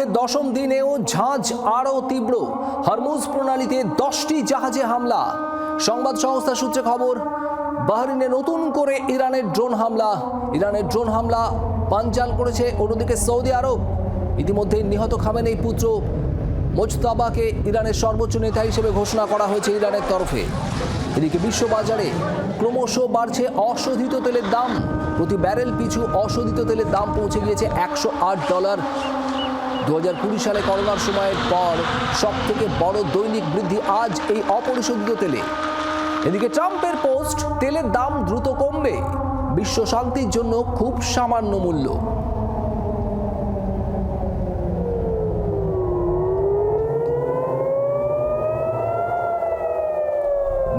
যুদ্ধের দশম দিনেও ঝাঁঝ আরও তীব্র। হরমুজ প্রণালীতে 10টি জাহাজে হামলা। সংবাদ সংস্থা সূত্রে খবর, বাহরিনে নতুন করে ইরানের ড্রোন হামলা পাঞ্চাল করেছে অন্যদিকে সৌদি আরব। ইতিমধ্যে নিহত খামেনেই পুত্র মোজতাবাকে ইরানের সর্বোচ্চ নেতা হিসেবে ঘোষণা করা হয়েছে ইরানের তরফে। এদিকে বিশ্ববাজারে ক্রমশ বাড়ছে অশোধিত তেলের দাম। প্রতি ব্যারেল পিছু অশোধিত তেলের দাম পৌঁছে গিয়েছে $108। 2020 সালে করোনার সময়ের পর সব থেকে বড় দৈনিক বৃদ্ধি আজ এই অপরিশোধিত তেলে। এদিকে ট্রাম্পের পোস্ট, তেলের দাম দ্রুত কমবে, বিশ্ব শান্তির জন্য খুব সামান্য মূল্য।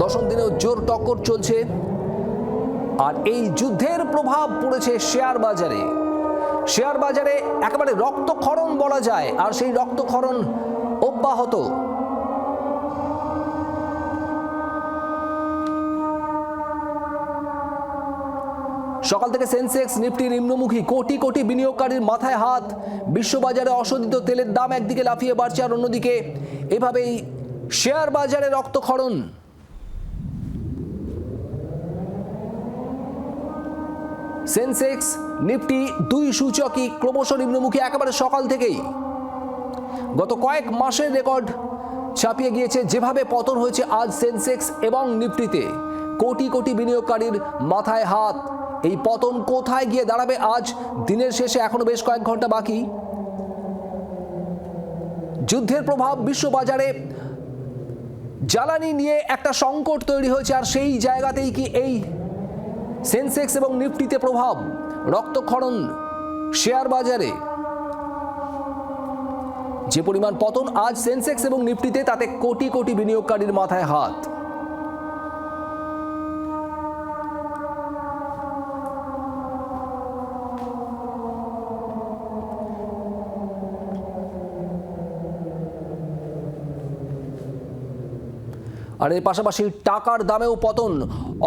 দশম দিনেও জোর টক্কর চলছে, আর এই যুদ্ধের প্রভাব পড়েছে শেয়ার বাজারে একেবারে রক্তক্ষরণ বলা যায়, আর সেই রক্তক্ষরণ অব্যাহত। সকাল থেকে সেন্সেক্স নিফটি নিম্নমুখী, কোটি কোটি বিনিয়োগকারীর মাথায় হাত। বিশ্ববাজারে অশোধিত তেলের দাম একদিকে লাফিয়ে বাড়ছে, আর অন্যদিকে এভাবেই শেয়ার বাজারে রক্তক্ষরণ। সেন্সেক্স নিফটি দুই সূচকই ক্রমশ নিম্নমুখী একেবারে সকাল থেকেই। গত কয়েক মাসের রেকর্ড ছাপিয়ে গিয়েছে। যেভাবে পতন হয়েছে আজ সেন্সেক্স এবং নিফটিতে, কোটি কোটি বিনিয়োগকারীর মাথায় হাত। এই পতন কোথায় গিয়ে দাঁড়াবে আজ দিনের শেষে? এখনো বেশ কয়েক ঘন্টা বাকি। যুদ্ধের প্রভাব বিশ্ববাজারে জ্বালানি নিয়ে একটা সংকট তৈরি হয়েছে, আর সেই জায়গাতেই কি এই সেন্সেক্স এবং নিফটিতে প্রভাব? রক্তক্ষরণ শেয়ার বাজারে। যে পরিমাণ পতন আজ সেন্সেক্স এবং নিফটিতে, তাতে কোটি কোটি বিনিয়োগকারীর মাথায় হাত। আর এর পাশাপাশি টাকার দামেও পতন।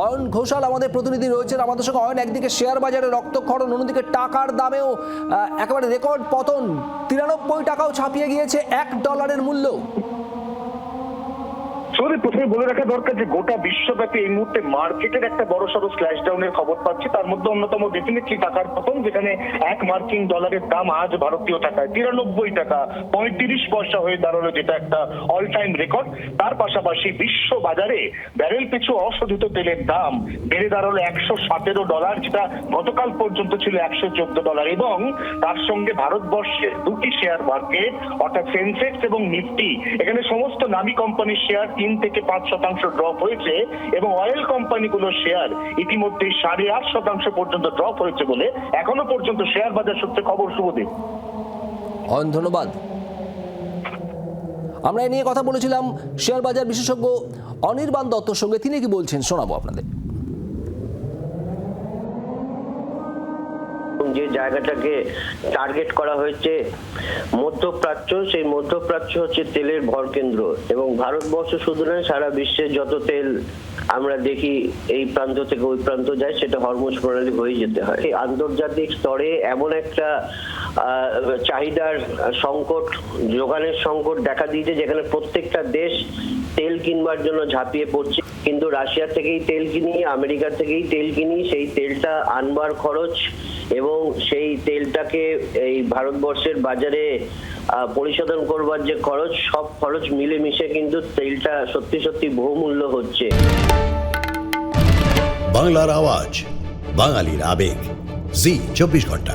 অয়ন ঘোষাল আমাদের প্রতিনিধি রয়েছেন আমাদের সঙ্গে। অয়ন, একদিকে শেয়ার বাজারে রক্তক্ষরণ, অন্যদিকে টাকার দামেও একেবারে রেকর্ড পতন। 93 টাকাও ছাপিয়ে গিয়েছে $1 মূল্য। প্রথমে বলে রাখা দরকার যে গোটা বিশ্বব্যাপী এই মুহূর্তে মার্কেটের একটা বড় সড়ো স্ল্যাশ ডাউনের খবর পাচ্ছি। তার মধ্যে অন্যতম ডেফিনেটলি টাকার পতন, যেখানে $1 মার্কিন দাম আজ ভারতীয় টাকায় 93 টাকা 35 পয়সা হয়ে দাঁড়ালো, যেটা একটা অল টাইম রেকর্ড। তার পাশাপাশি বিশ্ব বাজারে ব্যারেল পিছু অশোধিত তেলের দাম বেড়ে দাঁড়ালো $117, যেটা গতকাল পর্যন্ত ছিল $114। এবং তার সঙ্গে ভারতবর্ষের দুটি শেয়ার মার্কেট অর্থাৎ সেন্সেক্স এবং নিফটি, এখানে সমস্ত নামী কোম্পানির শেয়ার 3 থেকে 5% ড্রপ হয়েছে, এবং অয়েল কোম্পানিগুলোর শেয়ার ইতিমধ্যে 8.5% পর্যন্ত ড্রপ হয়েছে বলে এখনো পর্যন্ত শেয়ার বাজার সূত্রে খবর। শুভদীপ, ধন্যবাদ। আমরা এ নিয়ে কথা বলেছিলাম শেয়ার বাজার বিশেষজ্ঞ অনির্বাণ দত্তর সঙ্গে। তিনি কি বলছেন শোনাবো আপনাদের। যে জায়গাটাকে টার্গেট করা হয়েছে মধ্যপ্রাচ্য, সেই মধ্যপ্রাচ্য হচ্ছে তেলের ভরকেন্দ্র, এবং ভারতবর্ষ শুধু নয়, সারা বিশ্বে যত তেল আমরা দেখি এই প্রান্ত থেকে ওই প্রান্ত যায়, সেটা হরমুজ প্রণালী হয়ে যেতে হয়। এই আন্তর্জাতিক স্তরে এমন একটা চাহিদার সংকট, যোগানের সংকট দেখা দিয়েছে, যেখানে প্রত্যেকটা দেশ তেল কিনবার জন্য ঝাঁপিয়ে পড়ছে। কিন্তু রাশিয়া থেকেই তেল কিনি, আমেরিকা থেকেই তেল কিনি, সেই তেলটা আনবার খরচ এবং সেই তেলটাকে এই ভারতবর্ষের বাজারে পরিশোধন করবার যে খরচ, সব খরচ মিলেমিশে কিন্তু তেলটা সত্যি সত্যি বহুমূল্য হচ্ছে। বাংলার আওয়াজ, বাঙালির আবেগ, জি 24 ঘন্টা।